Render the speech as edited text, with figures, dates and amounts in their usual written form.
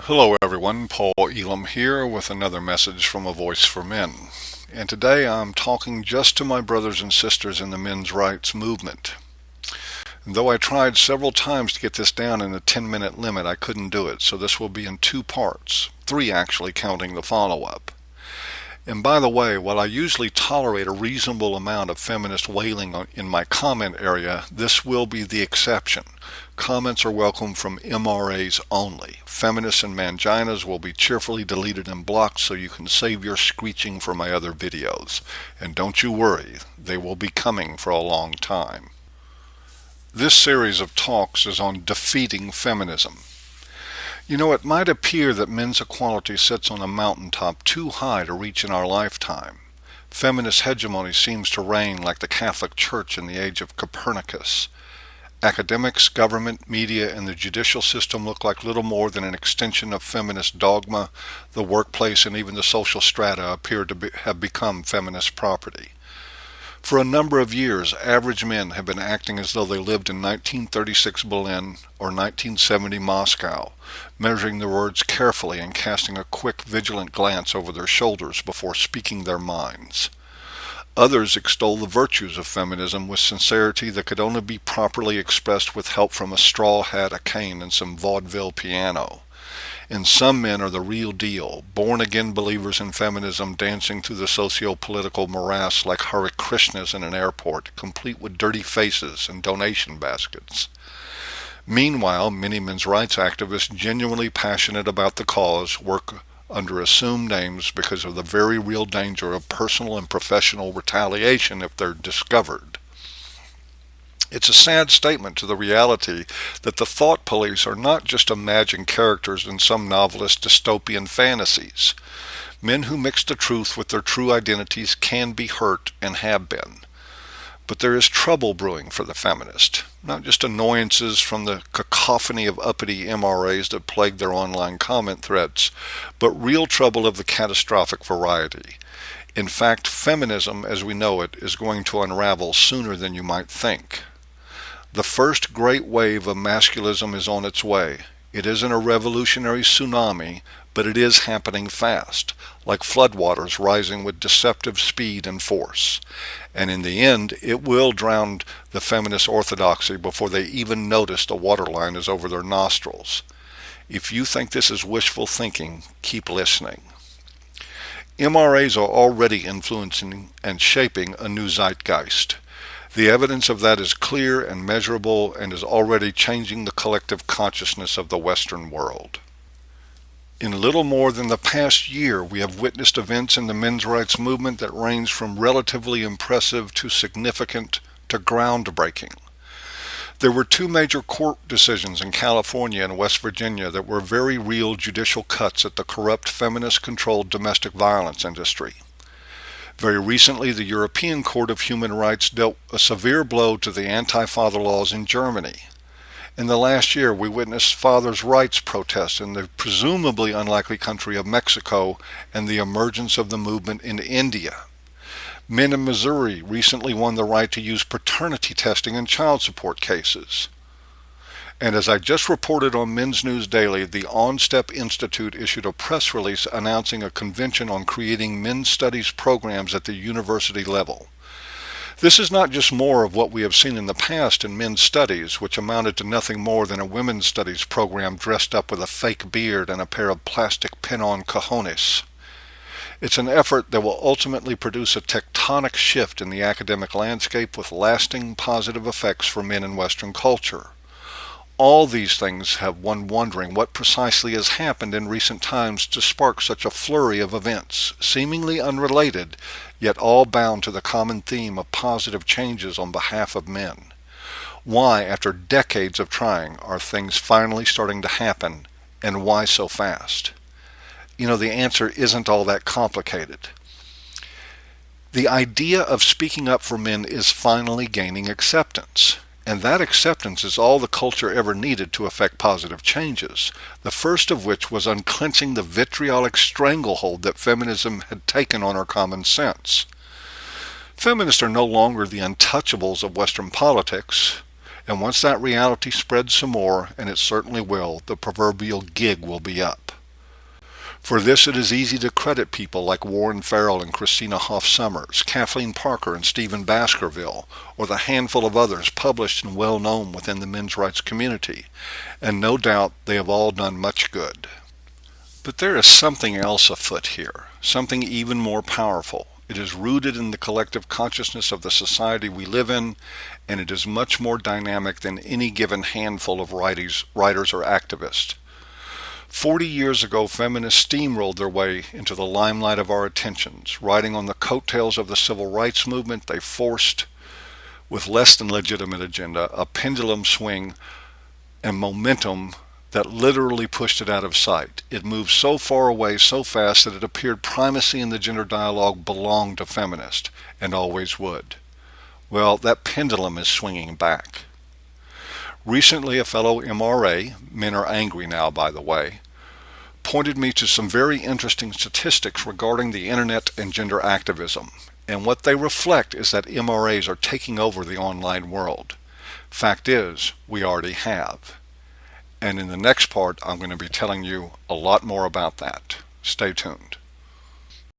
Hello everyone, Paul Elam here with another message from A Voice for Men. And today I'm talking just to my brothers and sisters in the men's rights movement. And though I tried several times to get this down in a 10-minute limit, I couldn't do it, so this will be in two parts, three actually counting the follow-up. And by the way, while I usually tolerate a reasonable amount of feminist wailing in my comment area, this will be the exception. Comments are welcome from MRAs only. Feminists and manginas will be cheerfully deleted and blocked so you can save your screeching for my other videos. And don't you worry, they will be coming for a long time. This series of talks is on defeating feminism. You know, it might appear that men's equality sits on a mountaintop too high to reach in our lifetime. Feminist hegemony seems to reign like the Catholic Church in the age of Copernicus. Academics, government, media, and the judicial system look like little more than an extension of feminist dogma. The workplace and even the social strata appear to have become feminist property. For a number of years, average men have been acting as though they lived in 1936 Berlin or 1970 Moscow, measuring their words carefully and casting a quick, vigilant glance over their shoulders before speaking their minds. Others extol the virtues of feminism with sincerity that could only be properly expressed with help from a straw hat, a cane, and some vaudeville piano. And some men are the real deal, born-again believers in feminism dancing through the socio-political morass like Hare Krishnas in an airport, complete with dirty faces and donation baskets. Meanwhile, many men's rights activists genuinely passionate about the cause work under assumed names because of the very real danger of personal and professional retaliation if they're discovered. It's a sad statement to the reality that the thought police are not just imagined characters in some novelist's dystopian fantasies. Men who mix the truth with their true identities can be hurt and have been. But there is trouble brewing for the feminist, not just annoyances from the cacophony of uppity MRAs that plague their online comment threads, but real trouble of the catastrophic variety. In fact, feminism as we know it is going to unravel sooner than you might think. The first great wave of masculism is on its way. It isn't a revolutionary tsunami, but it is happening fast, like floodwaters rising with deceptive speed and force. And in the end, it will drown the feminist orthodoxy before they even notice the waterline is over their nostrils. If you think this is wishful thinking, keep listening. MRAs are already influencing and shaping a new zeitgeist. The evidence of that is clear and measurable and is already changing the collective consciousness of the Western world. In little more than the past year, we have witnessed events in the men's rights movement that range from relatively impressive to significant to groundbreaking. There were two major court decisions in California and West Virginia that were very real judicial cuts at the corrupt feminist-controlled domestic violence industry. Very recently, the European Court of Human Rights dealt a severe blow to the anti-father laws in Germany. In the last year, we witnessed fathers' rights protests in the presumably unlikely country of Mexico and the emergence of the movement in India. Men in Missouri recently won the right to use paternity testing in child support cases. And as I just reported on Men's News Daily, the On Step Institute issued a press release announcing a convention on creating men's studies programs at the university level. This is not just more of what we have seen in the past in men's studies, which amounted to nothing more than a women's studies program dressed up with a fake beard and a pair of plastic pin-on cojones. It's an effort that will ultimately produce a tectonic shift in the academic landscape with lasting positive effects for men in Western culture. All these things have one wondering what precisely has happened in recent times to spark such a flurry of events, seemingly unrelated, yet all bound to the common theme of positive changes on behalf of men. Why, after decades of trying, are things finally starting to happen, and why so fast? You know, the answer isn't all that complicated. The idea of speaking up for men is finally gaining acceptance. And that acceptance is all the culture ever needed to effect positive changes, the first of which was unclenching the vitriolic stranglehold that feminism had taken on our common sense. Feminists are no longer the untouchables of Western politics, and once that reality spreads some more, and it certainly will, the proverbial gig will be up. For this it is easy to credit people like Warren Farrell and Christina Hoff Sommers, Kathleen Parker and Stephen Baskerville, or the handful of others published and well known within the men's rights community, and no doubt they have all done much good. But there is something else afoot here, something even more powerful. It is rooted in the collective consciousness of the society we live in, and it is much more dynamic than any given handful of writers or activists. 40 years ago, feminists steamrolled their way into the limelight of our attentions. Riding on the coattails of the civil rights movement, they forced, with less than legitimate agenda, a pendulum swing and momentum that literally pushed it out of sight. It moved so far away so fast that it appeared primacy in the gender dialogue belonged to feminists, and always would. Well, that pendulum is swinging back. Recently, a fellow MRA, men are angry now by the way, pointed me to some very interesting statistics regarding the internet and gender activism. And what they reflect is that MRAs are taking over the online world. Fact is, we already have. And in the next part, I'm going to be telling you a lot more about that. Stay tuned.